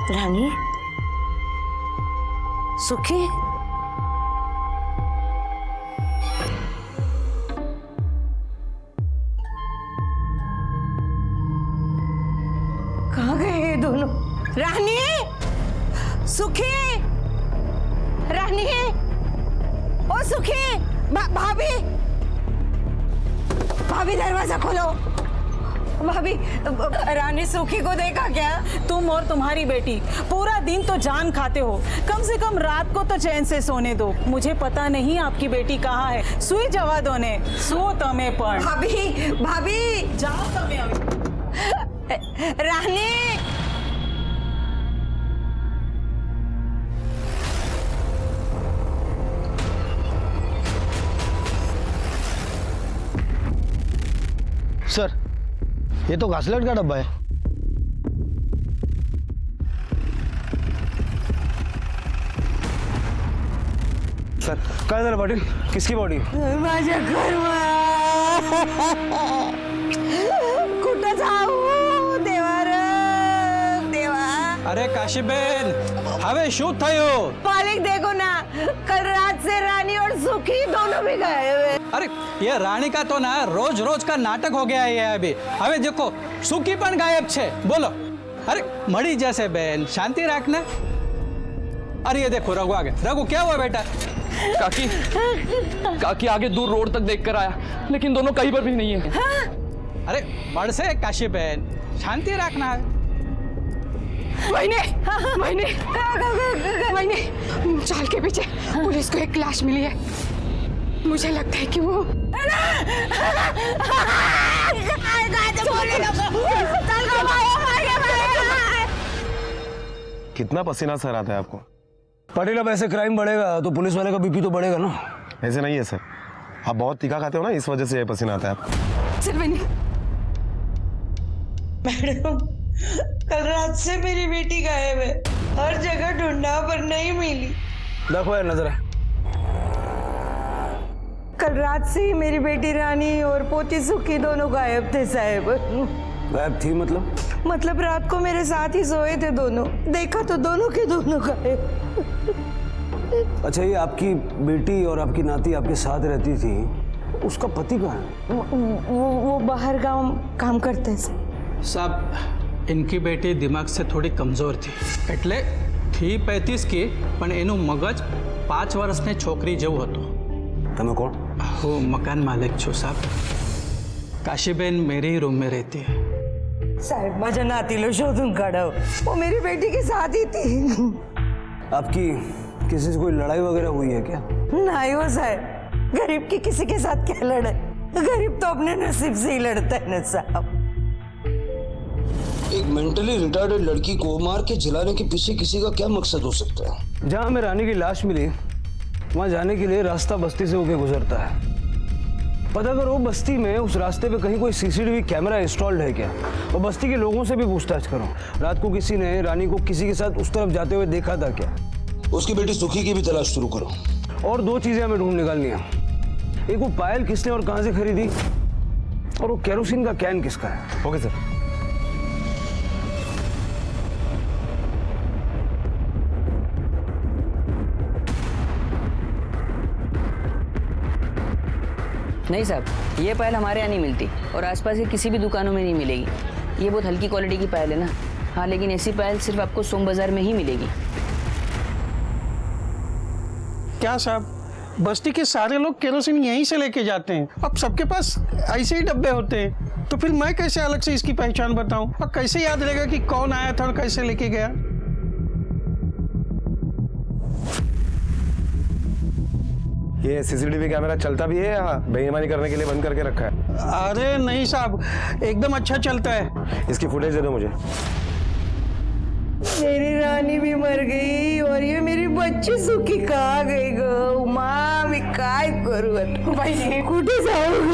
रानी सुखी, कहाँ गए ये दोनों? रानी, सुखी, रानी, ओ सुखी, भाभी, भाभी दरवाजा खोलो। भाभी, रानी सुखी को देखा क्या? तुम और तुम्हारी बेटी पूरा दिन तो जान खाते हो, कम से कम रात को तो चैन से सोने दो। मुझे पता नहीं आपकी बेटी कहाँ है, सुई जवा दो ने, सो तमे पण। भाभी, भाभी, जाओ तमे अभी। रानी, सर, ये तो घासलेट का डब्बा है। सर काय झालं पाटील? किसकी बॉडी? माझ्या घरवा कुठं जाऊ देवा रे देवा। अरे काशीबेन, हवे शू थयो? मालिक देखो ना, कल रात से रानी और सुखी दोनों भी गए हुए। अरे ये रानी का तो ना रोज रोज का नाटक हो गया है ये अभी। हवे देखो सुखी पण गायब छे, बोलो। अरे मड़ी जैसे बेन, शांति रखना। अरे ये देखो रघु आ गया। रघु क्या हुआ बेटा? काकी, काकी आगे दूर रोड तक देखकर आया, लेकिन दोनों कहीं पर भी नहीं है। अरे बढ़ से काशीबेन, शांति रखना है। महीने चाल के पीछे पुलिस को एक लाश मिली है। मुझे लगता है कि वो कितना पसीना सर आता है आपको? पाटिल, अब ऐसे क्राइम बढ़ेगा तो पुलिस वाले का बीपी तो बढ़ेगा ना। ऐसे नहीं है सर, आप बहुत तीखा खाते हो ना, इस वजह से ये पसीना आता है आपको। सिर्फ मैडम, कल रात से मेरी बेटी गायब है, हर जगह ढूंढा पर नहीं मिली। देखो यार, नजर है। कल रात से ही मेरी बेटी रानी और पोती सुखी दोनों गायब थे साहब। गायब थी मतलब रात को मेरे साथ ही सोए थे दोनों, देखा तो दोनों के दोनों गायब। अच्छा, ये आपकी बेटी और आपकी नाती आपके साथ रहती थी, उसका पति कहाँ है? वो बाहर गांव काम करते हैं। साहब, इनकी बेटी दिमाग से थोड़ी कमजोर थी, એટલે थी 35 की, पण एनु मगज 5 વર્ષની છોકરી જેવું હતું। તમે કોણ? હું મકાન માલિક છું સાહેબ। काशीबेन मेरे ही रूम में रहती है। साहब, माझ्या नातीला शोधून काढाव, वो मेरी बेटी के साथ ही थी। आपकी किसी से कोई लड़ाई वगैरह हुई है क्या? नहीं हो साहब, गरीब की किसी के साथ क्या लड़ाई? गरीब तो अपने नसीब से ही लड़ता है ना साहब। एक मेंटली रिटार्डेड लड़की को मार के जलाने के पीछे किसी का क्या मकसद हो सकता है? जहाँ हमें रानी की लाश मिली, वहाँ जाने के लिए रास्ता बस्ती से होके गुजरता है। पता करो बस्ती में उस रास्ते पे कहीं कोई सीसीटीवी कैमरा इंस्टॉल्ड है क्या, और बस्ती के लोगों से भी पूछताछ करो, रात को किसी ने रानी को किसी के साथ उस तरफ जाते हुए देखा था क्या? उसकी बेटी सुखी की भी तलाश शुरू करो। और 2 चीजें हमें ढूंढ निकालनी है। एक, वो पायल किसने और कहाँ से खरीदी, और वो केरोसिन का कैन किसका है। Okay sir. नहीं साहब, ये पायल हमारे यहाँ नहीं मिलती और आसपास की किसी भी दुकानों में नहीं मिलेगी। ये बहुत हल्की क्वालिटी की पायल है ना। हाँ, लेकिन ऐसी पायल सिर्फ आपको सोम बाजार में ही मिलेगी। क्या साहब, बस्ती के सारे लोग केरोसिन यहीं से लेके जाते हैं। अब सबके पास ऐसे ही डब्बे होते हैं, तो फिर मैं कैसे अलग से इसकी पहचान बताऊं, और कैसे याद रहेगा कि कौन आया था और कैसे लेके गया? ये सीसीटीवी कैमरा चलता भी है या बेईमानी करने के लिए बंद करके रखा है? अरे नहीं साहब, एकदम अच्छा चलता है। इसकी फुटेज दे दो मुझे। मेरी रानी भी मर गई और ये मेरी बच्ची सुखी कहाँ गई गो? माँ, मी काय करू आता? कुठे जाऊ ग?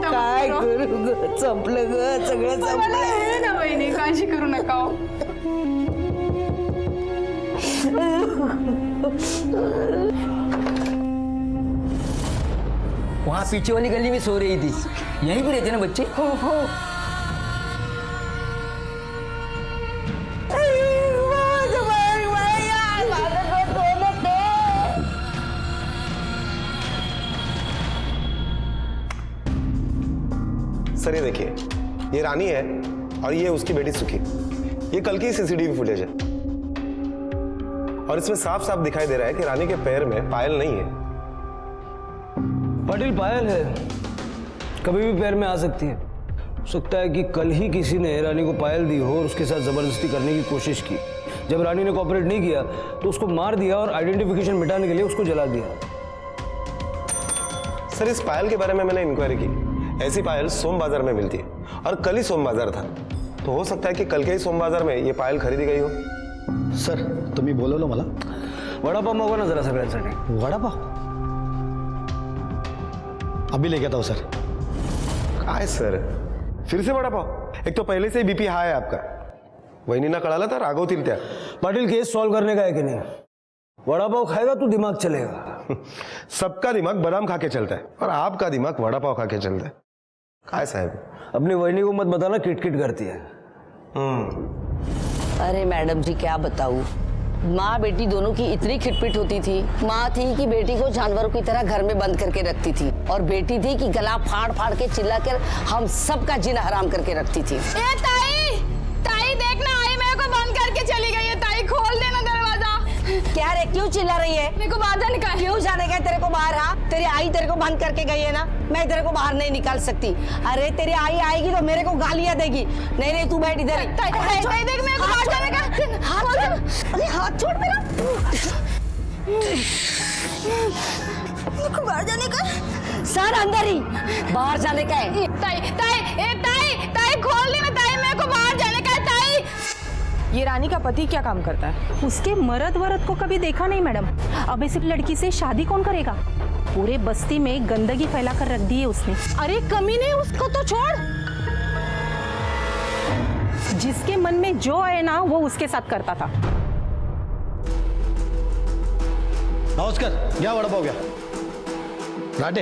काय करू ग? संपलं ग, सगळं संपलं ना बहिणी, काळजी करू नका। वहाँ पीछे वाली गली में सो रही थी, यहीं पे रहते ना बच्चे? हो। सर ये देखिए, ये रानी है और ये उसकी बेटी सुखी। ये कल की सीसीटीवी फुटेज है और इसमें साफ साफ दिखाई दे रहा है कि रानी के पैर में पायल नहीं है। पाटिल, पायल है, कभी भी पैर में आ सकती है। हो सकता है कि कल ही किसी ने रानी को पायल दी हो और उसके साथ जबरदस्ती करने की कोशिश की। जब रानी ने कोऑपरेट नहीं किया तो उसको मार दिया और आइडेंटिफिकेशन मिटाने के लिए उसको जला दिया। सर इस पायल के बारे में मैंने इंक्वायरी की। ऐसी पायल सोम बाजार में मिलती है और कल ही सोम बाजार था, तो हो सकता है कि कल के ही सोम बाजार में ये पायल खरीदी गई हो। सर तुम्ही बोलवलं मला? वडापाव मागवा ना जरा सगळ्यांसाठी। वडापाव अभी लेके आता हूँ सर। काय सर, फिर से वड़ा पाव? एक तो पहले से ही बीपी हाई है आपका। वहिनींना कळालं तर रागवतील त्या। पाटिल, केस सॉल्व करने का है कि नहीं? वड़ा पाव खाएगा तो दिमाग चलेगा। सबका दिमाग बादाम खा के चलता है और आपका दिमाग वड़ा पाव खा के चलता है। काय साहब, अपनी वहिनी को मत बताना किटकिट करती है। अरे मैडम जी क्या बताऊं, माँ बेटी दोनों की इतनी खिटपिट होती थी। माँ थी कि बेटी को जानवरों की तरह घर में बंद करके रखती थी और बेटी थी कि गला फाड़ फाड़ के चिल्ला कर हम सबका जीना हराम करके रखती थी। ए ताई, ताई देखना, आई मेरे को बंद करके चली गई है। ताई खोल देना दरवाजा। क्या रे, क्यों चिल्ला रही है? मेरे को बाहर निकाल। क्यों जाने का तेरे को बाहर? हाँ, तेरी आई तेरे को बंद करके गई है ना, मैं तेरे को बाहर नहीं निकाल सकती। अरे तेरी आई आएगी तो मेरे को गालियां देगी। नहीं नहीं, तू बैठ इधर। देख मेरे को बाहर जाने का। अरे हाथ छोड़ मेरा। मेरे को बाहर जाने का? सर अंदर ही, बाहर जाने का है। ताई ताई, ए ताई, ताई खोल देना। ताई मेरे को बाहर जाने का है। ताई, ये रानी का पति क्या काम करता है? उसके मर्द वरद को कभी देखा नहीं मैडम। अब इस लड़की से शादी कौन करेगा? पूरे बस्ती में गंदगी फैला कर रख दी है उसने। अरे कमी नहीं, उसको तो छोड़। जिसके मन में जो है ना वो उसके साथ करता था। नमस्कार, घ्या वडापाव घ्या। राटे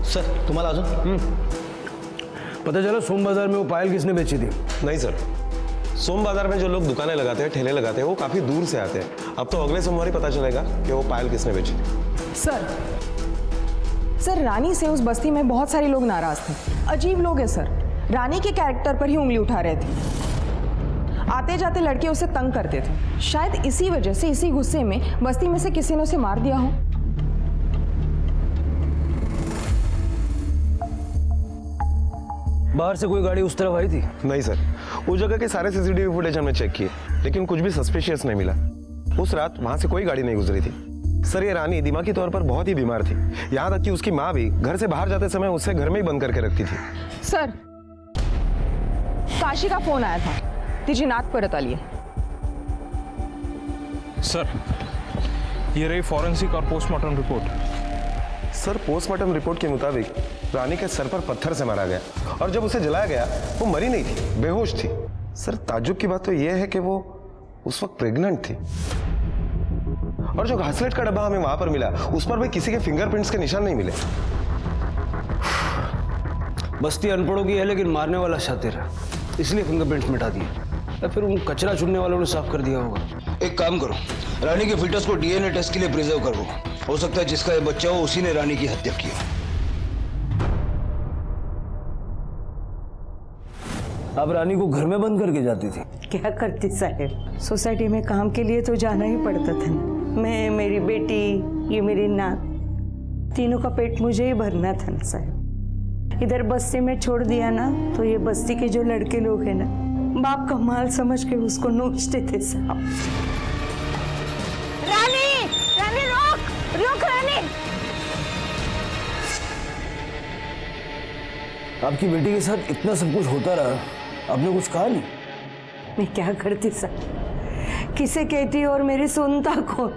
सर, तुम्हाला अजून? पता चला सोम बाजार में वो पायल किसने बेची थी? नहीं सर, सोम बाजार में जो लोग दुकानें लगाते हैं, ठेले लगाते हैं, वो काफी दूर से आते हैं। अब तो अगले सोमवार ही पता चलेगा कि वो पायल किसने बेची थी। सर रानी से उस बस्ती में बहुत सारे लोग नाराज थे। अजीब लोग हैं सर, रानी के कैरेक्टर पर ही उंगली उठा रहे थे। आते जाते लड़के उसे तंग करते थे। शायद इसी वजह से, इसी गुस्से में बस्ती में से किसी ने उसे मार दिया हो। बाहर से कोई गाड़ी उस तरफ आई थी? नहीं सर, उस जगह के सारे सीसीटीवी फुटेज हमने चेक किए, लेकिन कुछ भी सस्पिशियस नहीं मिला। उस रात वहां से कोई गाड़ी नहीं गुजरी थी। सर ये रानी दिमागी तौर पर बहुत ही बीमार थी। यहाँ तक कि उसकी माँ भी घर से बाहर जाते समय उसे घर में ही बंद करके रखती थी। सर काशी का फोन आया था, तिची नात परत आली है। सर ये रही फॉरेंसिक और postmortem report. Sir postmortem report के मुताबिक रानी के सर पर पत्थर से मारा गया और जब उसे जलाया गया वो मरी नहीं थी, बेहोश थी। सर ताज्जुब की बात तो यह है कि वो उस वक्त प्रेग्नेंट थी और जो घासलेट का डब्बा हमें वहां पर मिला उस पर भी किसी के फिंगरप्रिंट्स के निशान नहीं मिले। बस्ती अनपढ़ों की है लेकिन मारने वाला शातिर है, इसलिए फिंगरप्रिंट्स मिटा दिए या फिर उन कचरा चुनने वालों ने साफ कर दिया होगा। एक काम करो, रानी के फीटस को डीएनए टेस्ट के लिए प्रिजर्व करो। हो सकता है जिसका ये बच्चा हो उसी ने रानी की हत्या की। आप रानी को घर में बंद करके जाती थी? क्या करती साहब, सोसाइटी में काम के लिए तो जाना ही पड़ता था ना। मैं, मेरी बेटी, ये मेरी नात, तीनों का पेट मुझे ही भरना था ना साहब। इधर बस्ती में छोड़ दिया ना तो ये बस्ती के जो लड़के लोग हैं ना, बाप का माल समझ के उसको नोचते थे साहब। रानी, रानी रोक, रोक रानी। आपकी बेटी के साथ इतना सब कुछ होता रहा, आपने कुछ कहा नहीं? मैं क्या करती साहब, किसे कहती और मेरी सुनता कौन?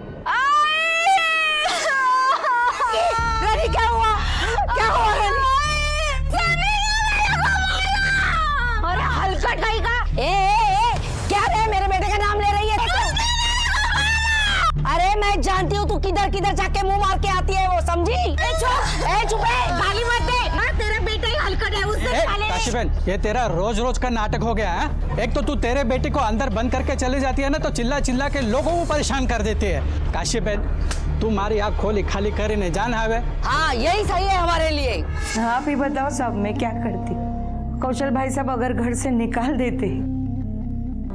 रानी क्या हुआ, क्या हुआ रानी? अरे हल्का ठाई ए, क्या रे मेरे बेटे का नाम ले रही है? अरे मैं जानती हूँ तू किधर किधर जाके मुंह मार के आती है, वो समझी? चुप गाली मत दे ना, तेरा बेटा ही हलकट है उससे। काशीबेन, ये तेरा रोज रोज का नाटक हो गया है। एक तो तू तेरे बेटे को अंदर बंद करके चली जाती है ना, तो चिल्ला चिल्ला के लोगों को परेशान कर देती है। काशीबेन तुम्हारी आँख खोली खाली કરીને जान आवे। हाँ यही सही है हमारे लिए। आप ही बताओ साहब मैं क्या करती। कौशल भाई साहब अगर घर से निकाल देते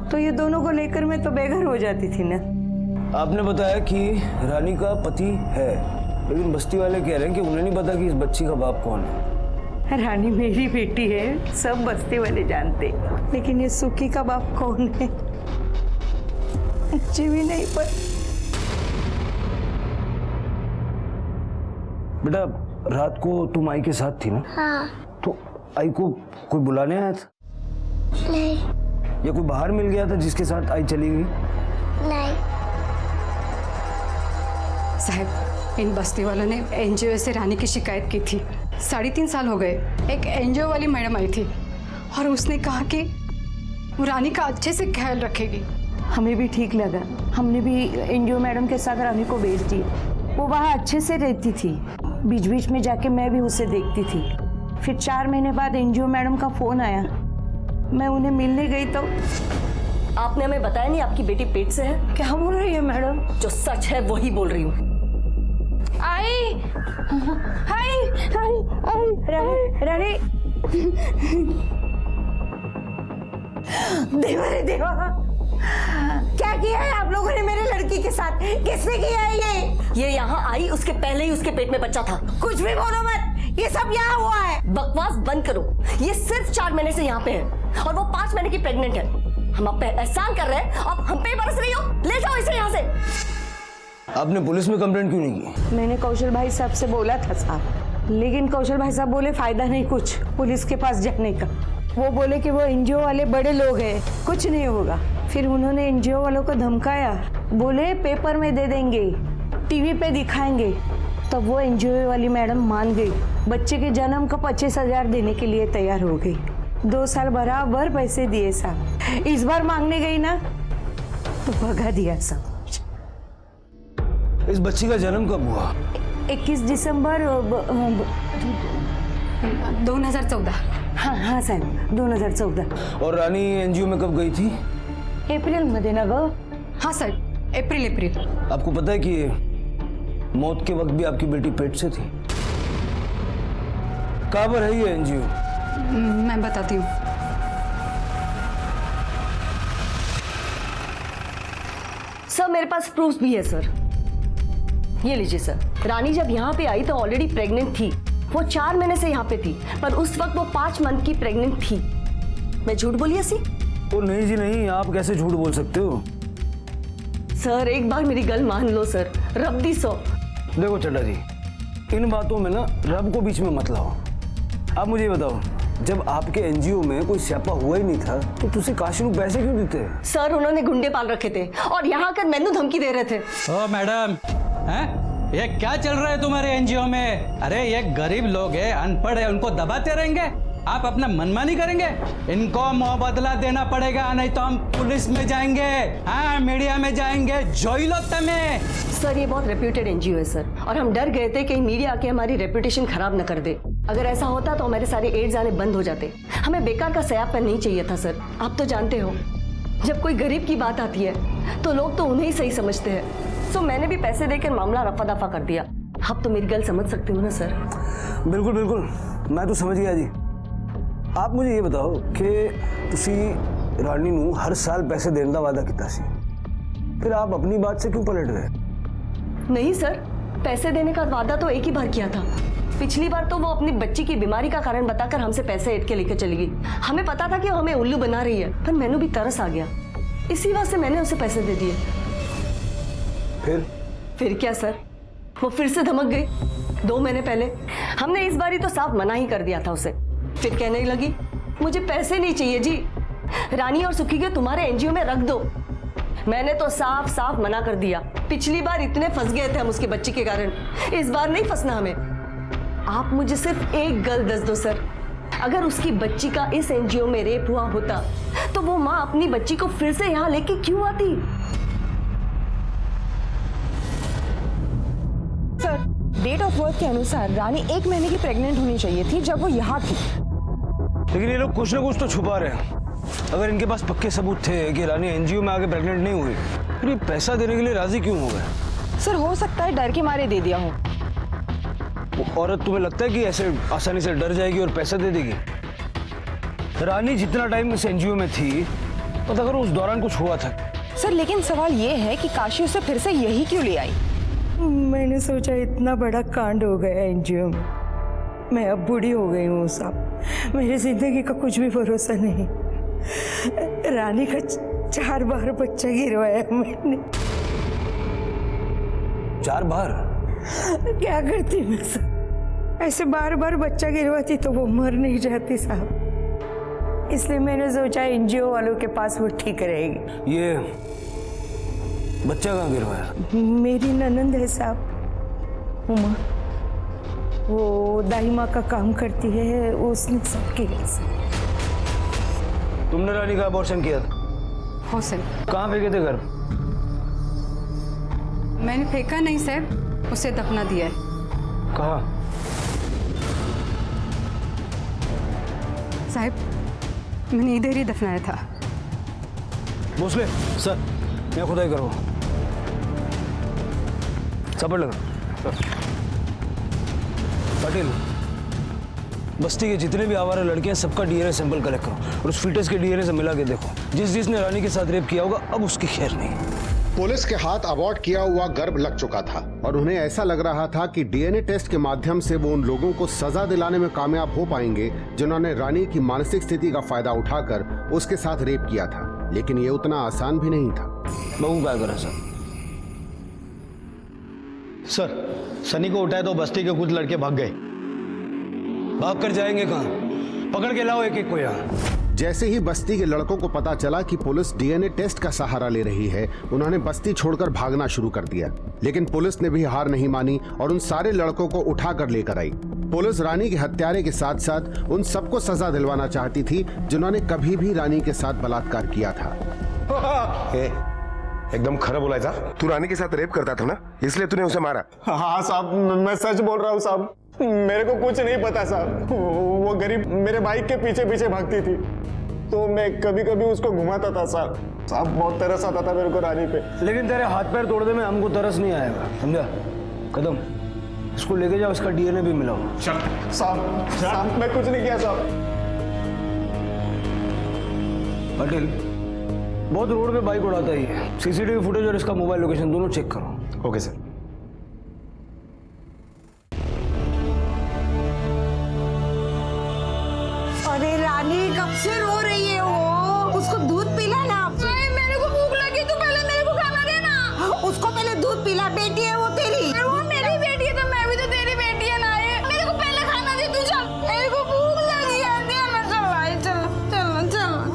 तो ये दोनों को लेकर मैं तो बेघर हो जाती थी ना। आपने बताया कि रानी का पति है, लेकिन बस्ती वाले कह रहे हैं कि उन्हें नहीं पता कि इस बच्ची का बाप कौन है। रानी मेरी बेटी है, सब बस्ती वाले जानते, लेकिन ये सुखी का बाप कौन है मुझे भी नहीं पता। बेटा रात को तुम आई के साथ थी ना? हाँ। तो आई को कोई बुलाने आया था? नहीं। या कोई बाहर मिल गया था जिसके साथ आई चली गई? नहीं। साहब इन बस्ती वालों ने एनजीओ से रानी की शिकायत की थी। 3.5 साल हो गए। एक एनजीओ वाली मैडम आई थी और उसने कहा कि वो रानी का अच्छे से ख्याल रखेगी। हमें भी ठीक लगा, हमने भी एनजीओ मैडम के साथ रानी को भेज दिया। वो वहाँ अच्छे से रहती थी, बीच बीच में जाके मैं भी उसे देखती थी। फिर 4 महीने बाद एनजीओ मैडम का फोन आया, मैं उन्हें मिलने गई तो आपने हमें बताया नहीं आपकी बेटी पेट से है। क्या बोल रही है मैडम? जो सच है वही बोल रही हूँ। आई हाय हाय हाय रानी देवा रे देवा, क्या किया है आप लोगों ने मेरे लड़की के साथ? किसने किया है ये यहाँ आई उसके पहले ही उसके पेट में बच्चा था। कुछ भी बोलो मत, ये सब यहाँ हुआ है। बकवास बंद करो। ये सिर्फ 4 महीने से यहाँ पे है और वो 5 महीने की प्रेग्नेंट है। हम आप पे एहसान कर रहे हैं, अब हम पे बरस रही हो। ले जाओ इसे यहाँ से। आपने पुलिस में कंप्लेंट क्यों नहीं की? मैंने कौशल भाई साहब से बोला था साहब, लेकिन कौशल भाई साहब बोले फायदा नहीं कुछ पुलिस के पास जाने का। वो बोले कि वो एनजीओ वाले बड़े लोग हैं, कुछ नहीं होगा। फिर उन्होंने एनजीओ वालों को धमकाया, बोले पेपर में दे देंगे, टीवी पे दिखाएंगे। तब वो एनजीओ वाली मैडम मान गई, बच्चे के जन्म का 25,000 देने के लिए तैयार हो गई। 2 साल बराबर पैसे दिए साहब। इस बार मांगने गई ना तो भगा दिया साहब। इस बच्ची का जन्म कब हुआ? 21 दिसंबर 2014। हाँ साहब 2014। और रानी एनजीओ में कब गई थी? एप्रिल मध्ये ना गं? हाँ सर, अप्रैल। आपको पता है कि मौत के वक्त भी आपकी बेटी पेट से थी? कहाँ पर है ये एनजीओ? मैं बताती हूँ। सर मेरे पास प्रूफ भी है सर, ये लीजिए सर। रानी जब यहाँ पे आई तो ऑलरेडी प्रेग्नेंट थी। वो 4 महीने से यहाँ पे थी, पर उस वक्त वो 5 मंथ की प्रेग्नेंट थी। मैं झूठ बोली ऐसी? ओ नहीं जी नहीं, आप कैसे झूठ बोल सकते हो? सर एक बार मेरी गल मान लो सर, रब दी 100। देखो चड्डा जी, इन बातों में ना रब को बीच में मत लाओ। आप मुझे ये बताओ, जब आपके एनजीओ में कोई स्यापा हुआ ही नहीं था तो तुझे काशी को पैसे क्यों देते? सर उन्होंने गुंडे पाल रखे थे और यहाँ आकर मैनू धमकी दे रहे थे। ओ मैडम, हैं? ये क्या चल रहा है तुम्हारे एनजीओ में? अरे ये गरीब लोग हैं, अनपढ़ है, उनको दबाते रहेंगे? आप अपना मनमानी करेंगे? इनको मुआवजा देना पड़ेगा, नहीं तो हम पुलिस में जाएंगे, हाँ मीडिया में जाएंगे, जोइलो तमें। सर ये बहुत रेप्यूटेड एनजीओ है सर, और हम डर गए थे कहीं मीडिया आके हमारी रेपुटेशन खराब न कर दे। अगर ऐसा होता तो हमारे सारे एड्स आने बंद हो जाते। हमें बेकार का सयापन नहीं चाहिए था सर। आप तो जानते हो जब कोई गरीब की बात आती है तो लोग तो उन्हें ही सही समझते हैं। सो मैंने भी पैसे देकर मामला रफा दफा कर दिया। आप तो मेरी गल समझ सकते हो ना सर? बिल्कुल बिल्कुल, मैं तो समझ गया जी। आप मुझे ये बताओ कि तुसी रानी नू हर साल पैसे देने का वादा किया सी, फिर आप अपनी बात से क्यों पलट गए? नहीं सर, पैसे देने का वादा तो एक ही बार किया था। पिछली बार तो वो अपनी बच्ची की बीमारी का कारण बताकर हमसे पैसे ऐड के लेकर चली गई। हमें पता था कि वो हमें उल्लू बना रही है, पर मैंने भी तरस आ गया, इसी वजह से मैंने उसे पैसे दे दिए। फिर क्या सर, वो फिर से धमक गई। 2 महीने पहले हमने इस बारी तो साफ मना ही कर दिया था उसे। फिर कहने लगी मुझे पैसे नहीं चाहिए जी, रानी और सुखी के तुम्हारे एनजीओ में रख दो। मैंने तो साफ साफ मना कर दिया। पिछली बार इतने फंस गए थे हम उसके बच्चे के कारण, इस बार नहीं फंसना हमें। आप मुझे सिर्फ एक गल दस दो सर, अगर उसकी बच्ची का इस एनजीओ में रेप हुआ होता तो वो माँ अपनी बच्ची को फिर से यहाँ लेके क्यों आती? सर डेट ऑफ बर्थ के अनुसार रानी 1 महीने की प्रेग्नेंट होनी चाहिए थी जब वो यहाँ थी। लेकिन ये लोग कुछ ना कुछ तो छुपा रहे हैं। अगर इनके पास पक्के सबूत थे कि रानी एनजीओ में आके प्रेग्नेंट नहीं हुई, फिर ये पैसा देने के लिए राजी क्यों हो गए? सर हो सकता है डर के मारे दे दिया हो। वो औरत तुम्हें लगता है कि ऐसे आसानी से डर जाएगी और पैसा दे देगी? रानी जितना टाइम इस एनजीओ में थी, पता करो उस दौरान कुछ हुआ था। सर लेकिन सवाल ये है कि काशी उसे फिर से यही क्यों ले आई? मैंने सोचा इतना बड़ा कांड हो गया एनजीओ में, मैं अब बूढ़ी हो गई हूँ साहब, मेरी जिंदगी का कुछ भी भरोसा नहीं। रानी का 4 बार बच्चा गिरवाया मैंने। 4 बार? क्या करती मैं साहब, ऐसे बार बार बच्चा गिरवाती तो वो मर नहीं जाती साहब, इसलिए मैंने सोचा एनजीओ वालों के पास वो ठीक रहेगी। ये बच्चा कहाँ गिरवाया? मेरी ननंद है साहब, उमा, वो दाई माँ का काम करती है, उसने सब किया। तुमने रानी का अबॉर्शन किया था? हो सर। कहाँ फेंके थे घर? मैंने फेंका नहीं सर, उसे दफना दिया है। कहाँ? साहब मैंने इधर ही दफनाया था। भोसले सर, मैं खुदाई करो। सपड़ लगा। पाटिल, बस्ती के जितने भी आवारा लड़के हैं सबका डीएनए सैंपल कलेक्ट करो और उस फीटस के डीएनए से मिला के देखो। जिसने रानी के साथ रेप किया होगा अब उसकी खैर नहीं। पुलिस के हाथ अबॉर्ट किया हुआ गर्भ लग चुका था और उन्हें ऐसा लग रहा था कि डीएनए टेस्ट के माध्यम से वो उन लोगों को सजा दिलाने में कामयाब हो पाएंगे जिन्होंने रानी की मानसिक स्थिति का फायदा उठाकर उसके साथ रेप किया था, लेकिन ये उतना आसान भी नहीं था। बहू क्या करा सर? सर सनी को उठाए तो बस्ती के कुछ लड़के भाग गए। भाग कर जाएंगे कहाँ? पकड़ के लाओ एक एक को यहाँ। जैसे ही बस्ती के लड़कों को पता चला कि पुलिस डीएनए टेस्ट का सहारा ले रही है, उन्होंने बस्ती छोड़कर भागना शुरू कर दिया, लेकिन पुलिस ने भी हार नहीं मानी और उन सारे लड़कों को उठाकर लेकर आई। पुलिस रानी के हत्यारे के साथ साथ उन सबको सजा दिलवाना चाहती थी जिन्होंने कभी भी रानी के साथ बलात्कार किया था। एकदम खरा बोलायचा। तू रानी के साथ रेप करता था ना, इसलिए तूने उसे मारा? हाँ साहब, मैं सच बोल रहा हूँ साहब, मेरे को कुछ नहीं पता साहब। वो गरीब मेरे बाइक के पीछे पीछे भागती थी तो मैं कभी कभी उसको घुमाता था साहब। बहुत तरस आता था मेरे को रानी पे। लेकिन तेरे हाथ पैर तोड़ने में हमको तरस नहीं आएगा, समझा? कदम, इसको लेके जाओ, इसका डीएनए भी मिलाओ। साहब मैं कुछ नहीं किया साहब। पाटिल, बहुत रोड पे बाइक उड़ाता ही है। सीसीटीवी फुटेज और इसका मोबाइल लोकेशन दोनों चेक करो। Okay sir. अरे रानी कब से रो रही है वो, उसको दूध पिला ना। मेरे को भूख लगी, तू पहले मेरे को खाना देना। उसको पहले दूध पिला, बेटी है वो तेरी। वो मेरी बेटी है तो मैं भी तो तेरी बेटी है ना। मेरे को पहले खाना दे तू, चल मेरे को भूख लगी है।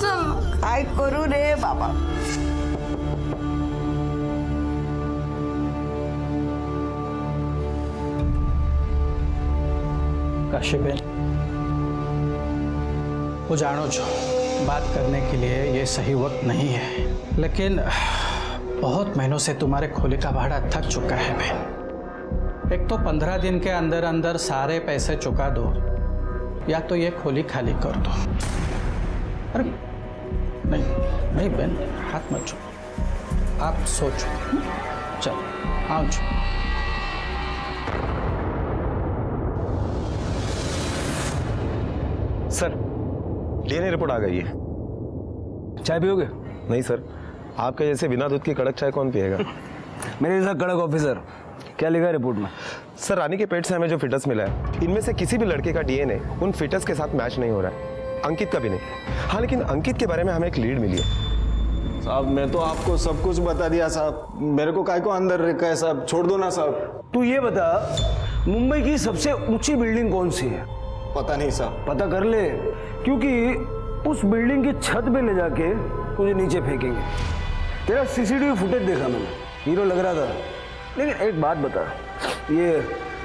चल काय करू रे बाबा। काशीबेन, वो जानो जो बात करने के लिए ये सही वक्त नहीं है, लेकिन बहुत महीनों से तुम्हारे खोले का भाड़ा थक चुका है बहन। एक तो 15 दिन के अंदर अंदर सारे पैसे चुका दो या तो ये खोली खाली कर दो। अरे नहीं नहीं बहन, हाथ मत छो, आप सोचो। चलो आओ जो। सर डीएनए रिपोर्ट आ गई है। चाय पियोगे? नहीं सर, आपके जैसे बिना दूध की कड़क चाय कौन पिएगा? मेरे जैसा कड़क ऑफिसर। क्या लिखा है रिपोर्ट में? सर रानी के पेट से हमें जो फिटस मिला है, इनमें से किसी भी लड़के का डीएनए उन फिटस के साथ मैच नहीं हो रहा है, अंकित का भी नहीं। हाँ लेकिन अंकित के बारे में हमें एक लीड मिली है। साहब मैं तो आपको सब कुछ बता दिया साहब, मेरे को काय को अंदर रखा है साहब, छोड़ दो ना साहब। तू ये बता, मुंबई की सबसे ऊंची बिल्डिंग कौन सी है? पता नहीं साहब। पता कर ले, क्योंकि उस बिल्डिंग की छत पे ले जाके तुझे नीचे फेंकेंगे। तेरा सीसीटीवी फुटेज देखा मैंने, हीरो लग रहा था। लेकिन एक बात बता, ये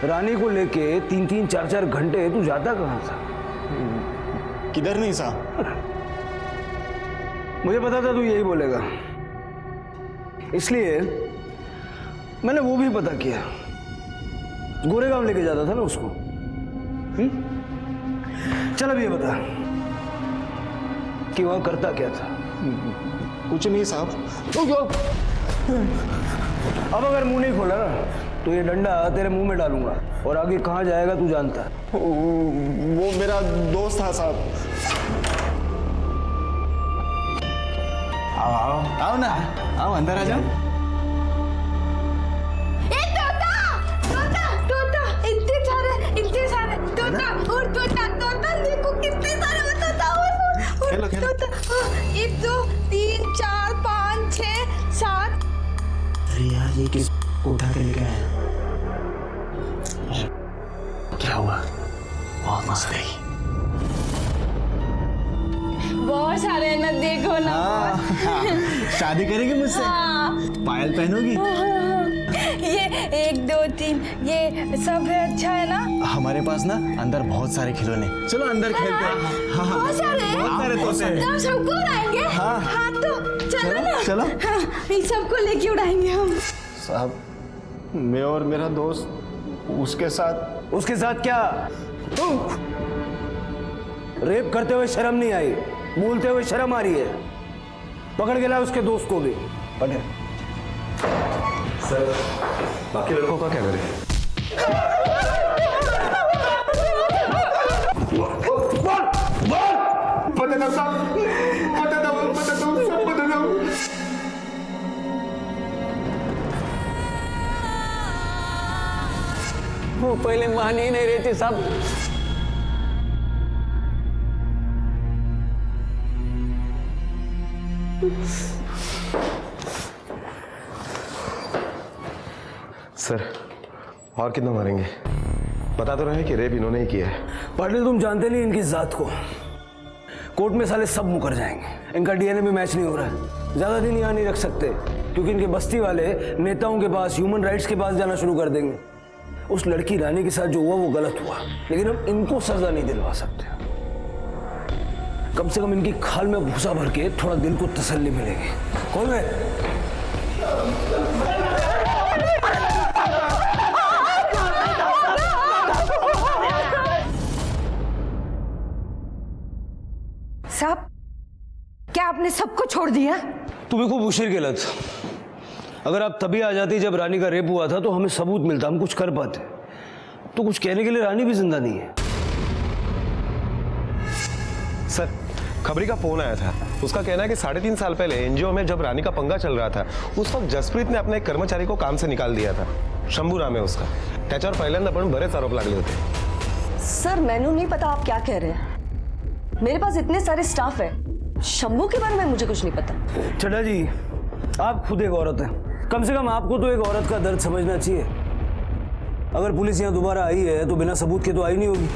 रानी को लेके 3-3, 4-4 घंटे तू जाता कहाँ था? किधर नहीं साहब। मुझे पता था तू यही बोलेगा, इसलिए मैंने वो भी पता किया। गोरेगांव लेके जाता था ना उसको। चल अब ये बता कि वहां करता क्या था? कुछ नहीं साहब। अब अगर मुंह नहीं खोला ना तो ये डंडा तेरे मुंह में डालूंगा और आगे कहाँ जाएगा तू जानता है। वो मेरा दोस्त था साहब। आओ आओ आओ ना, आओ अंदर आ जाओ। एक दो तीन चार पाँच छः सात। अरे यार ये किस उठा के लेके आया? क्या हुआ? बहुत मस्त है। बहुत सारे हैं ना, देखो ना। शादी करेगी मुझसे? पायल पहनोगी? ये एक दो तीन ये सब है, अच्छा है ना? हमारे पास ना अंदर बहुत सारे खिलौने, चलो अंदर खेलते हैं। हाँ बहुत सारे हैं? बहुत सारे तोते हैं। तो हम सबको उड़ाएंगे? हाँ। हाँ तो चलो ना। चलो। हाँ, इन सबको लेके उड़ाएंगे हम। साहब मैं और मेरा दोस्त उसके साथ क्या? रेप करते हुए शर्म नहीं आई, बोलते हुए शर्म आ रही है। पकड़ के ला उसके दोस्त को भी। पकड़। सर बाकी लड़कों का क्या करें? बता दो साहब, बता दो सब बता दो। वो पहले मान ही नहीं रही थी साहब। सर और कितना मारेंगे? बता तो रहे कि रेप इन्होंने ही किया है। पाटिल तुम जानते नहीं इनकी जात को। कोर्ट में साले सब मुकर जाएंगे। इनका डीएनए भी मैच नहीं हो रहा है। ज्यादा दिन यहाँ नहीं रख सकते क्योंकि इनके बस्ती वाले नेताओं के पास, ह्यूमन राइट्स के पास जाना शुरू कर देंगे। उस लड़की रानी के साथ जो हुआ वो गलत हुआ, लेकिन हम इनको सजा नहीं दिलवा सकते। कम से कम इनकी खाल में भूसा भर के थोड़ा दिल को तसल्ली मिलेगी। कौन है? साहब क्या आपने सबको छोड़ दिया? तुम्हें खूब उशीर के लत। अगर आप तभी आ जाती जब रानी का रेप हुआ था तो हमें सबूत मिलता, हम कुछ कर पाते। तो कुछ कहने के लिए रानी भी जिंदा नहीं है। सर खबरी का फोन आया था। उसका कहना है कि 3.5 साल पहले एनजीओ में जब रानी का पंगा चल रहा था उस वक्त जसप्रीत ने अपने एक कर्मचारी को काम से निकाल दिया था। शंभू नाम है उसका। त्याच्यावर पहिल्यांदा पण बरेच आरोप लागले होते। सर मैंने नहीं पता आप क्या कह रहे हैं। मेरे पास इतने सारे स्टाफ है। शंभू के बारे में मुझे कुछ नहीं पता। चड्डा जी आप खुद एक औरत हैं, कम से कम आपको तो एक औरत का दर्द समझना चाहिए। अगर पुलिस यहाँ दोबारा आई है तो बिना सबूत के तो आई नहीं होगी।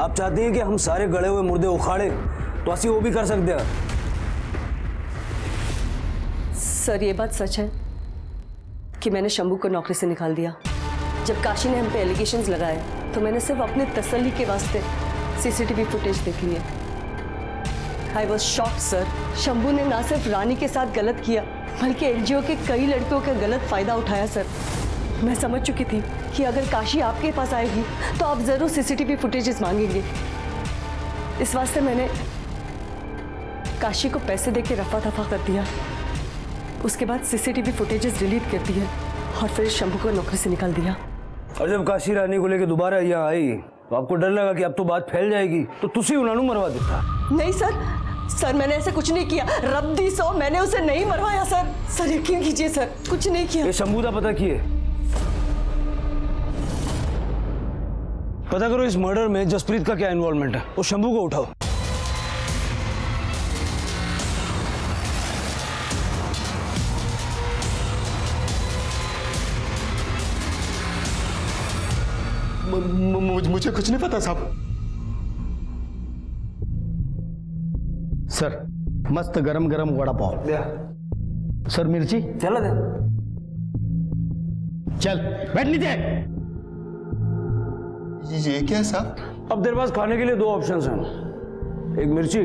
आप चाहते हैं कि हम सारे गड़े हुए मुर्दे उखाड़े तो ऐसी वो भी कर सकते हैं। सर ये बात सच है कि मैंने शंभू को नौकरी से निकाल दिया। जब काशी ने हम पे एलिगेशंस लगाए तो मैंने सिर्फ अपने तसल्ली के वास्ते सीसीटीवी फुटेज देख ली है। I was shocked sir. Shambhu ने ना सिर्फ रानी के साथ गलत किया बल्कि एनजीओ के कई लड़कियों का गलत फायदा उठाया सर। मैं समझ चुकी थी कि अगर काशी आपके पास आएगी तो आप जरूर सीसीटीवी फुटेजेस मांगेंगे। इस वास्ते मैंने काशी को पैसे देके रफा दफा कर दिया। उसके बाद सीसीटीवी फुटेजेस डिलीट कर दिए और फिर शंभू को नौकरी से निकाल दिया। और जब काशी रानी को लेकर दोबारा यहाँ आई तो आपको डर लगा कि अब तो बात फैल जाएगी तो तुसी उन्होंने मरवा देता। नहीं सर मैंने ऐसे कुछ नहीं किया। रब्बी सो मैंने उसे नहीं मरवाया सर यकीन कीजिए सर, कुछ नहीं किया। ये शंभू का पता किए? पता करो इस मर्डर में जसप्रीत का क्या इन्वॉल्वमेंट है। वो शंभू को उठाओ। मुझे कुछ नहीं पता साहब। सर मस्त गरम गरम वड़ा पाव। सर मिर्ची चला दे। चल बैठ नीचे। ये क्या है साहब? अब तेरे पास खाने के लिए दो ऑप्शंस हैं, एक मिर्ची,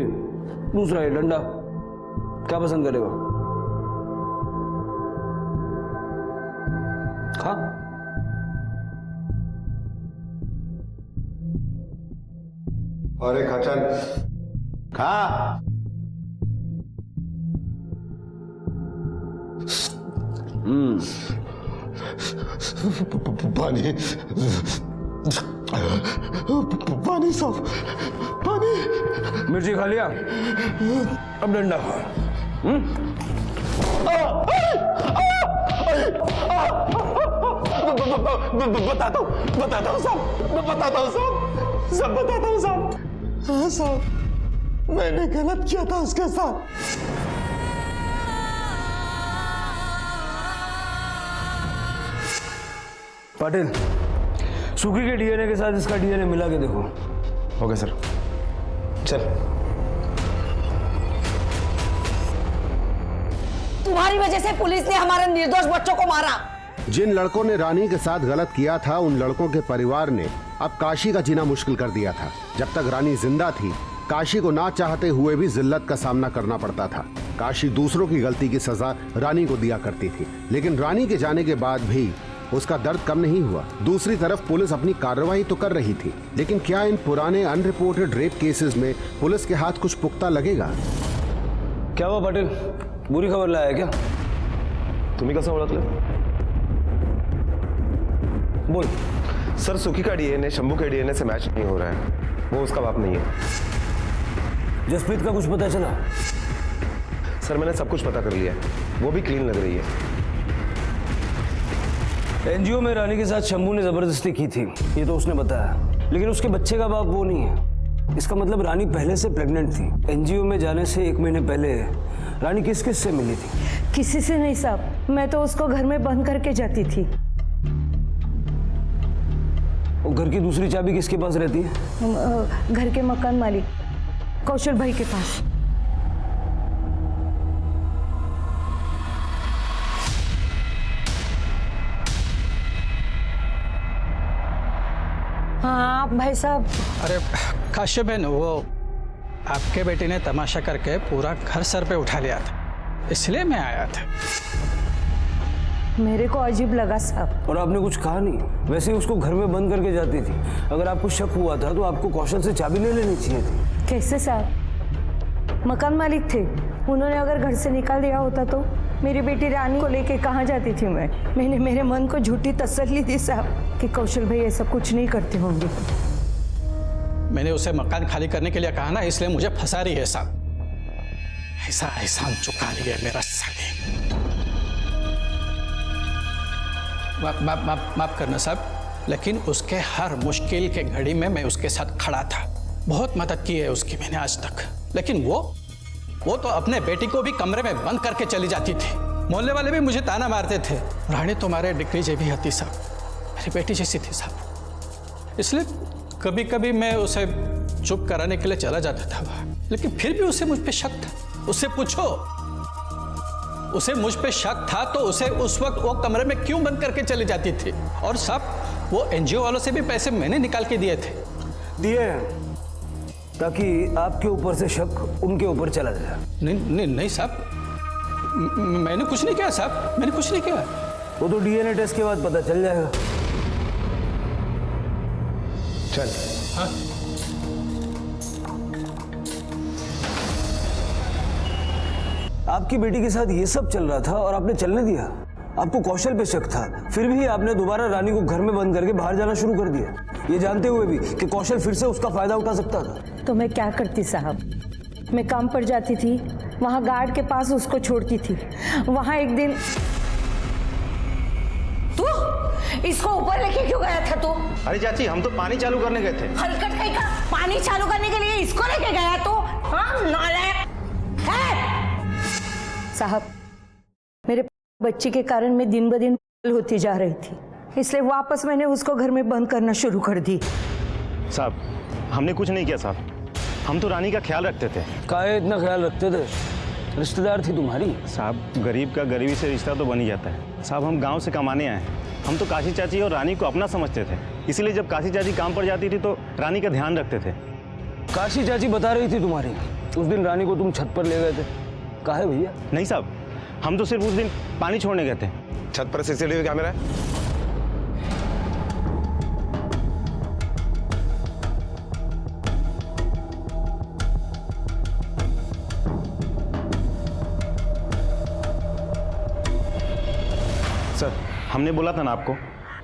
दूसरा ये डंडा। क्या पसंद करेगा? खा। अरे खचन खा। पानी पानी साहब, पानी। मिर्ची खा लिया, अब डंडा खा। बताता हूँ साहब, बताता हूँ साहब, सब बताता हूँ साहब। हाँ साहब, मैंने गलत किया था उसके साथ। पाटिल, सुखी के डीएनए के साथ इसका डीएनए मिला के देखो। ओके सर, चल। तुम्हारी वजह से पुलिस ने हमारे निर्दोष बच्चों को मारा। जिन लड़कों ने रानी के साथ गलत किया था, उन लड़कों के परिवार ने अब काशी का जीना मुश्किल कर दिया था। जब तक रानी जिंदा थी, काशी को ना चाहते हुए भी जिल्लत का सामना करना पड़ता था। काशी दूसरों की गलती की सजा रानी को दिया करती थी, लेकिन रानी के जाने के बाद भी उसका दर्द कम नहीं हुआ। दूसरी तरफ पुलिस अपनी कार्रवाई तो कर रही थी, लेकिन क्या इन पुराने अनरिपोर्टेड रेप केसेस में पुलिस के हाथ कुछ पुख्ता लगेगा? क्या हुआ पाटिल, बुरी खबर लाया क्या? तुम्ही कसं ओळखलं? बोल। सर, सुखी का डीएनए शंभू के डीएनए से मैच नहीं हो रहा है, वो उसका बाप नहीं है। जसप्रीत का कुछ पता चला? सर, मैंने सब कुछ पता कर लिया है, वो भी क्लीन लग रही है। एनजीओ में रानी के साथ शंभू ने जबरदस्ती की थी, ये तो उसने बताया, लेकिन उसके बच्चे का बाप वो नहीं है। इसका मतलब रानी पहले से प्रेग्नेंट थी। एनजीओ में जाने से 1 महीने पहले रानी किस किस से मिली थी? किसी से नहीं साहब, मैं तो उसको घर में बंद करके जाती थी। और घर की दूसरी चाबी किसके पास रहती है? घर के मकान मालिक कौशल भाई के पास। हाँ भाई साहब। अरे काश्यप बहन, वो आपके बेटे ने तमाशा करके पूरा घर सर पे उठा लिया था, इसलिए मैं आया था। मेरे को अजीब लगा साहब। और आपने कुछ कहा नहीं, वैसे ही उसको घर में बंद करके जाती थी। अगर आपको शक हुआ था तो आपको कौशल से चाबी ले लेनी चाहिए थी। कैसे साहब? मकान मालिक थे, उन्होंने अगर घर से निकाल दिया होता तो मेरी बेटी रानी को लेके कहाँ जाती थी मैंने मेरे मन को झूठी तसल्ली दी साहब कि कौशल भाई ऐसा कुछ नहीं करते होंगे। मैंने उसे मकान खाली करने के लिए कहा ना, इसलिए मुझे फंसा रही है साहब। ऐसा एहसान चुका लिया मेरा साले। माफ करना साहब, लेकिन उसके हर मुश्किल के घड़ी में मैं उसके साथ खड़ा था। बहुत मदद की है उसकी मैंने आज तक, लेकिन वो तो अपने बेटी को भी कमरे में बंद करके चली जाती थी। मोहल्ले वाले भी मुझे ताना मारते थे, रानी तुम्हारे डिग्री जैसी हती साहब, मेरी बेटी जैसी थी साहब। इसलिए कभी कभी मैं उसे चुप कराने के लिए चला जाता था वहाँ, लेकिन फिर भी उसे मुझ पे शक था। उससे पूछो, उसे मुझ पे शक था तो उसे उस वक्त वो कमरे में क्यों बंद करके चली जाती थी? और साहब, वो एनजीओ वालों से भी पैसे मैंने निकाल के दिए थे। दिए ताकि आपके ऊपर से शक उनके ऊपर चला जाए। नहीं साहब, मैंने कुछ नहीं किया साहब, मैंने कुछ नहीं किया। वो तो डीएनए टेस्ट के बाद पता चल जाएगा। चल। हाँ। आपकी बेटी के साथ ये सब चल रहा था और आपने चलने दिया। आपको कौशल पे शक था, फिर भी आपने दोबारा रानी को घर में बंद करके बाहर जाना शुरू कर दिया, ये जानते हुए भी कि कौशल फिर से उसका फायदा उठा सकता था। तो मैं क्या करती साहब? मैं काम पर जाती थी, वहां गार्ड के पास उसको छोड़ती थी। वहां एक दिन तू इसको ऊपर लेके क्यों गया था तू? अरे चाची, हम तो पानी चालू करने गए थे। हलकट कहीं का पानी चालू करने के लिए इसको लेके गया तो? हाँ नालायक है साहब। मेरे बच्चे के कारण मैं दिन ब दिन होती जा रही थी, इसलिए वापस मैंने उसको घर में बंद करना शुरू कर दी। साहब, हमने कुछ नहीं किया साहब, हम तो रानी का ख्याल रखते थे। काहे इतना ख्याल रखते थे? रिश्तेदार थी तुम्हारी। साहब, गरीब का गरीबी से रिश्ता तो बन ही जाता है। साहब, हम गांव से कमाने आए, हम तो काशी चाची और रानी को अपना समझते थे, इसलिए जब काशी चाची काम पर जाती थी तो रानी का ध्यान रखते थे। काशी चाची बता रही थी तुम्हारी, उस दिन रानी को तुम छत पर ले गए थे। काहे भैया? नहीं साहब, हम तो सिर्फ उस दिन पानी छोड़ने गए थे। छत पर सीसीटीवी कैमरा है? हमने बोला था ना आपको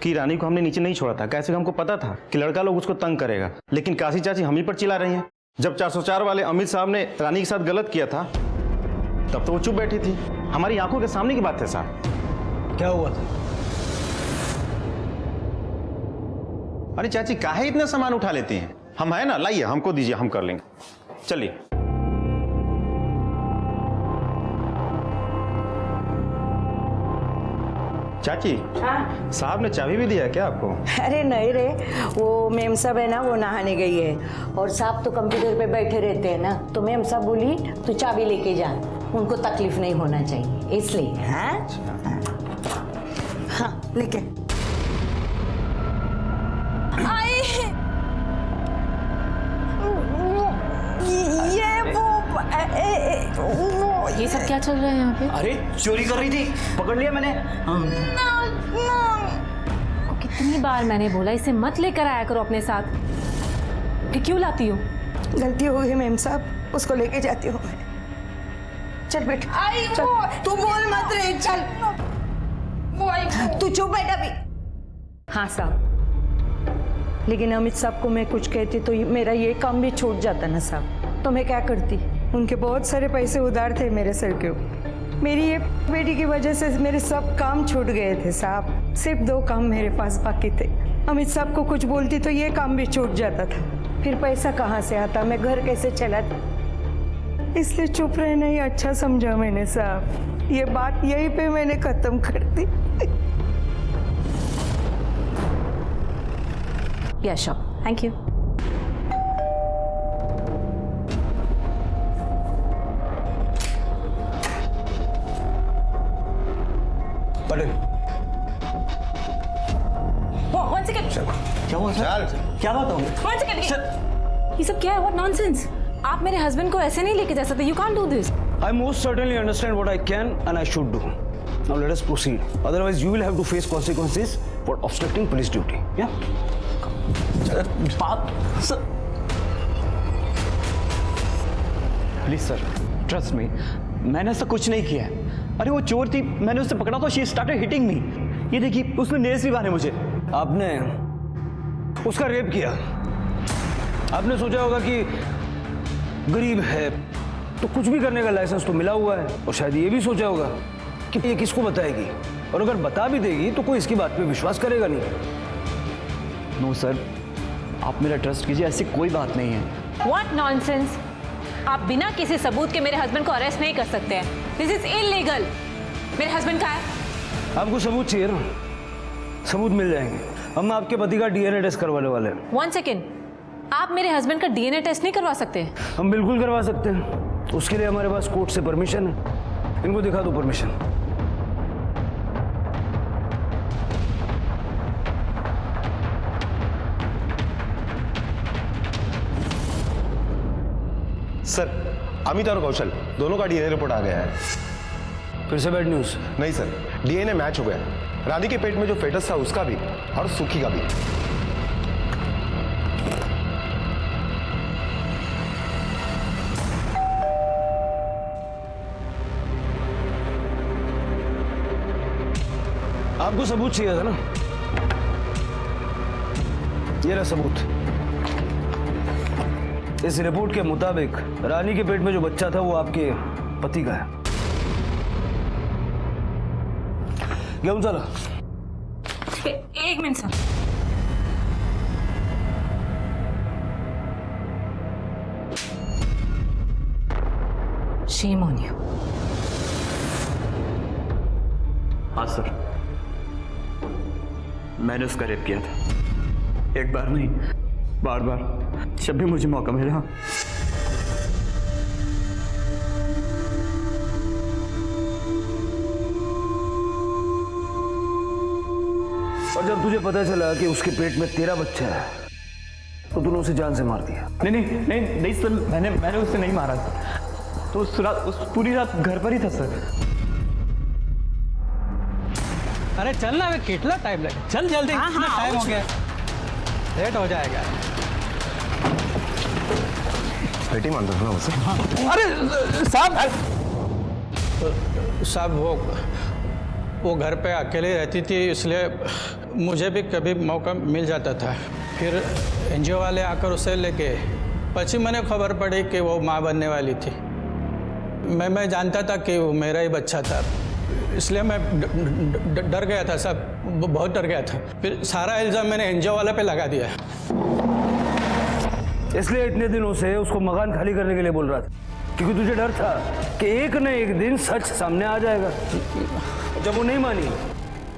कि रानी को हमने नीचे नहीं छोड़ा था। कैसे हमको पता था कि लड़का लोग उसको तंग करेगा, लेकिन काशी चाची हम ही पर चिल्ला रही हैं। जब 404 वाले अमित साहब ने रानी के साथ गलत किया था तब तो वो चुप बैठी थी। हमारी आंखों के सामने की बात है साहब। क्या हुआ था? अरे चाची काहे इतना सामान उठा लेती हैं? हम है ना, लाइए हमको दीजिए, हम कर लेंगे। चलिए। चाची साहब ने चाबी भी दिया क्या आपको? अरे नहीं रे, वो मेम साहब है ना, वो नहाने गई है और साहब तो कंप्यूटर पे बैठे रहते हैं ना, तो मेम साहब बोली तू चाबी लेके जा, उनको तकलीफ नहीं होना चाहिए इसलिए। हाँ लेके ये सब क्या चल रहा है यहाँ पे? अरे चोरी कर रही थी, पकड़ लिया मैंने। कितनी बार मैंने बोला इसे मत लेकर आया करो अपने साथ, फिर क्यों लाती हो? गलती हो गई मेम साहब, उसको लेके जाती हूँ मैं। चल बेटा चल, तू बोल मत रे, चल तू चुप बैठा भी। हाँ साहब, लेकिन अमित साहब को मैं कुछ कहती तो मेरा ये काम भी छूट जाता ना साहब, तो मैं क्या करती? उनके बहुत सारे पैसे उधार थे मेरे सर के ऊपर। मेरी ये बेटी की वजह से मेरे सब काम छूट गए थे साहब, सिर्फ 2 काम मेरे पास बाकी थे। अमित साहब को कुछ बोलती तो ये काम भी छूट जाता था, फिर पैसा कहाँ से आता, मैं घर कैसे चलाती? इसलिए चुप रहना ही अच्छा समझा मैंने साहब, ये बात यहीं पे मैंने खत्म कर दी। या sure, thank you. Patel one second, क्या हुआ सर? क्या बात हो? वन सेकंड, ये सब क्या है? What nonsense! आप मेरे हस्बैंड को ऐसे नहीं लेके जा सकते, you can't do this. I most certainly understand what I can and I should do. Now let us proceed. Otherwise, you will have to face consequences for obstructing police duty. Yeah? बात sir, please sir, trust me, मैंने ऐसा कुछ नहीं किया है। अरे वो चोर थी, मैंने उसे पकड़ा तो शी स्टार्टेड हिटिंग मी। ये देखिए उसने नेल्स भी बांधे मुझे। आपने उसका रेप किया। आपने सोचा होगा कि गरीब है तो कुछ भी करने का लाइसेंस तो मिला हुआ है, और शायद ये भी सोचा होगा कि ये किसको बताएगी, और अगर बता भी देगी तो कोई इसकी बात पे विश्वास करेगा नहीं। नो सर, आप मेरा ट्रस्ट कीजिए, ऐसी कोई बात नहीं है। What nonsense! आप बिना किसी सबूत के मेरे हस्बैंड को अरेस्ट नहीं कर सकते हैं, दिस इज इलीगल। मेरे हस्बैंड कहाँ है? आपको सबूत चाहिए ना? सबूत मिल जाएंगे। हम आपके पति का डीएनए टेस्ट करवाने वाले हैं। वन सेकेंड, आप मेरे हस्बैंड का डीएनए टेस्ट नहीं करवा सकते? हम बिल्कुल करवा सकते हैं, उसके लिए हमारे पास कोर्ट से परमिशन है। इनको दिखा दो परमिशन। सर, अमित और कौशल दोनों का डीएनए रिपोर्ट आ गया है। फिर से बैड न्यूज? नहीं सर, डीएनए मैच हो गया। रानी के पेट में जो फेटस था उसका भी और सुखी का भी। आपको सबूत चाहिए था ना? ये रहा सबूत। इस रिपोर्ट के मुताबिक रानी के पेट में जो बच्चा था वो आपके पति का है। गेहूं चला। एक minute sir. Shame on you. हाँ सर, मैंने उसका रेप किया था। एक बार नहीं, बार बार, जब भी मुझे मौका मिला। और जब तुझे पता चला कि उसके पेट में तेरा बच्चा है तो तूने उसे जान से मार दिया। नहीं नहीं नहीं नहीं सर, मैंने उसे नहीं मारा सर। तो उस पूरी रात घर पर ही था सर। अरे चल ना, कितना टाइम लगे, चल जल्दी। कितना टाइम हो गया, लेट हो जाएगा। बेटी मान दो ना उसे। अरे साहब, साहब वो वो घर पे अकेले रहती थी, इसलिए मुझे भी कभी मौका मिल जाता था। फिर एनजीओ वाले आकर उसे लेके पची मैंने खबर पड़ी कि वो माँ बनने वाली थी। मैं जानता था कि वो मेरा ही बच्चा था, इसलिए मैं डर गया था सब, बहुत डर गया था। फिर सारा इल्ज़ाम मैंने एनजीओ वाले पे लगा दिया। इसलिए इतने दिनों से उसको मकान खाली करने के लिए बोल रहा था, क्योंकि तुझे डर था कि एक न एक दिन सच सामने आ जाएगा। जब वो नहीं मानी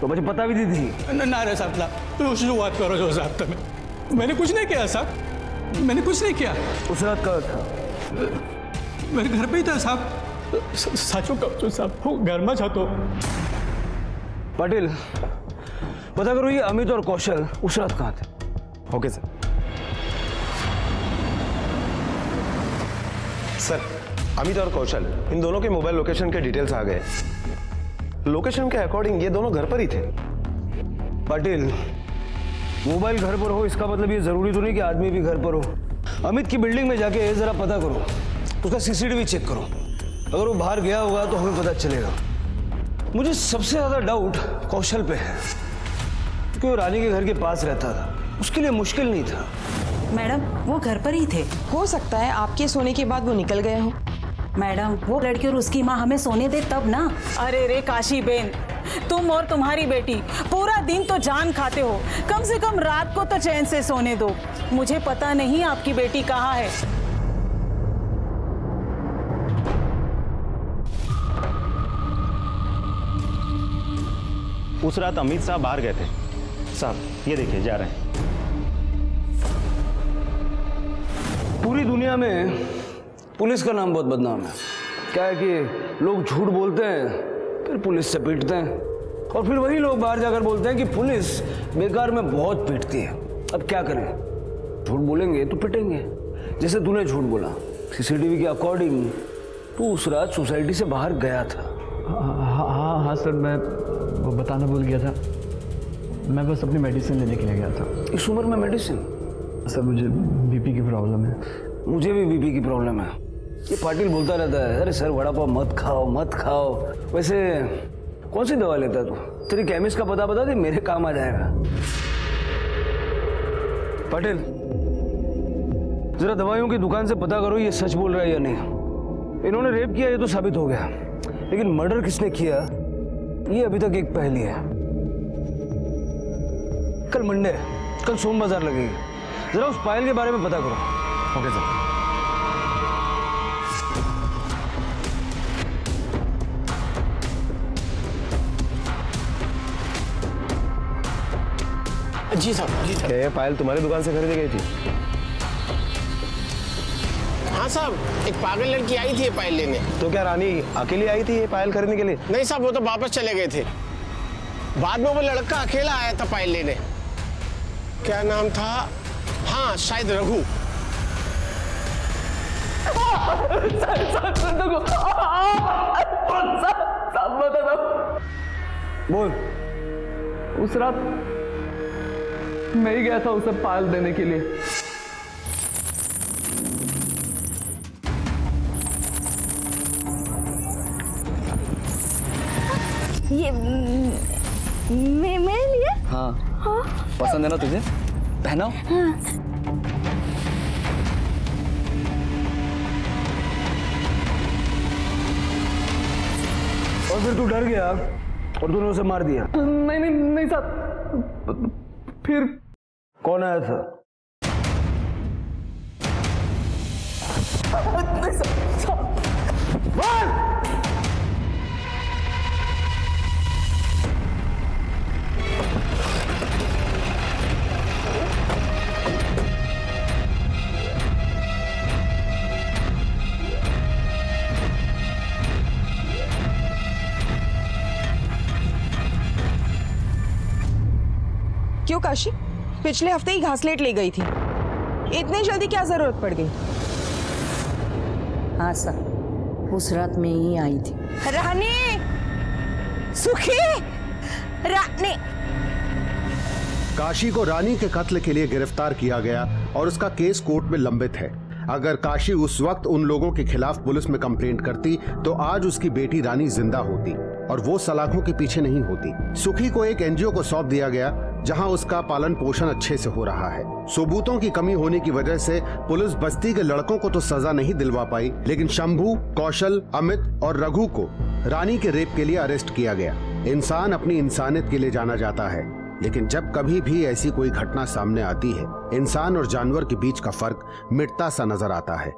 तो मुझे पता भी दी थी। ना रे साहब ना, शुरुआत करो जो साहब तुम्हें। मैंने कुछ नहीं किया साहब, मैंने कुछ नहीं किया। उस रात कहाँ था? मेरे घर पे ही था साहब। साचो कहो साहब, घर में था। तो पाटिल पता करो ये अमित और कौशल उस रात कहाँ थे? Okay sir. सर, अमित और कौशल इन दोनों के मोबाइल लोकेशन के डिटेल्स आ गए। लोकेशन के अकॉर्डिंग ये दोनों घर पर ही थे। पाटिल मोबाइल घर पर हो इसका मतलब ये जरूरी तो नहीं कि आदमी भी घर पर हो। अमित की बिल्डिंग में जाके जरा पता करो, उसका सीसीटीवी चेक करो। अगर वो बाहर गया होगा तो हमें पता चलेगा। मुझे सबसे ज्यादा डाउट कौशल पे है, क्योंकि वो रानी के घर के पास रहता था, उसके लिए मुश्किल नहीं था। मैडम वो घर पर ही थे। हो सकता है आपके सोने के बाद वो निकल गए हो। मैडम वो लड़की और उसकी माँ हमें सोने दे तब ना। अरे रे काशी बेन, तुम और तुम्हारी बेटी पूरा दिन तो जान खाते हो, कम से कम रात को तो चैन से सोने दो। मुझे पता नहीं आपकी बेटी कहाँ है। उस रात अमित साहब बाहर गए थे। साहब ये देखिए जा रहे हैं। पूरी दुनिया में पुलिस का नाम बहुत बदनाम है। क्या है कि लोग झूठ बोलते हैं, फिर पुलिस से पीटते हैं, और फिर वही लोग बाहर जाकर बोलते हैं कि पुलिस बेकार में बहुत पीटती है। अब क्या करें, झूठ बोलेंगे तो पिटेंगे। जैसे तूने झूठ बोला, सीसीटीवी के अकॉर्डिंग तू उस रात सोसाइटी से बाहर गया था। हाँ सर, मैं वो बताना भूल गया था। मैं बस अपनी मेडिसिन लेने के लिए गया था। इस उम्र में मेडिसिन? सर मुझे बीपी की प्रॉब्लम है। मुझे भी बीपी की प्रॉब्लम है। ये पाटिल बोलता रहता है, अरे सर वड़ा पाव मत खाओ मत खाओ। वैसे कौन सी दवा लेता है तू? तेरी केमिस्ट का पता बता दे, मेरे काम आ जाएगा। पाटिल जरा दवाइयों की दुकान से पता करो ये सच बोल रहा है या नहीं। इन्होंने रेप किया ये तो साबित हो गया, लेकिन मर्डर किसने किया ये अभी तक एक पहेली है। कल मंडे, कल सोम बाजार लगेगी, जरा उस पायल के बारे में पता करो। Okay sir. जी साहब, जी साहब। ये पायल तुम्हारी दुकान से खरीदी गई थी? हाँ साहब, एक पागल लड़की आई थी ये पायल लेने। तो क्या रानी अकेली आई थी ये पायल खरीदने के लिए? नहीं साहब, वो तो वापस चले गए थे। बाद में वो लड़का अकेला आया था पायल लेने। क्या नाम था? हाँ शायद रघु। बोल। उस रात मैं ही गया था उसे पायल देने के लिए। ये मेरे लिए? हाँ, पसंद है ना तुझे? पहनाओ। और फिर तू डर गया और तूने उसे मार दिया? नहीं नहीं नहीं साहब। फिर कौन आया था? क्यों काशी, पिछले हफ्ते ही घासलेट ले गई थी, इतनी जल्दी क्या जरूरत पड़ गई? हाँ सर, उस रात में ही आई थी। रानी, सुखी, रानी। काशी को रानी के कत्ल के लिए गिरफ्तार किया गया और उसका केस कोर्ट में लंबित है। अगर काशी उस वक्त उन लोगों के खिलाफ पुलिस में कंप्लेंट करती तो आज उसकी बेटी रानी जिंदा होती। और वो सलाखों के पीछे नहीं होती। सुखी को एक एनजीओ को सौंप दिया गया जहां उसका पालन पोषण अच्छे से हो रहा है। सबूतों की कमी होने की वजह से पुलिस बस्ती के लड़कों को तो सजा नहीं दिलवा पाई, लेकिन शंभू, कौशल, अमित और रघु को रानी के रेप के लिए अरेस्ट किया गया। इंसान अपनी इंसानियत के लिए जाना जाता है, लेकिन जब कभी भी ऐसी कोई घटना सामने आती है, इंसान और जानवर के बीच का फर्क मिटता सा नजर आता है।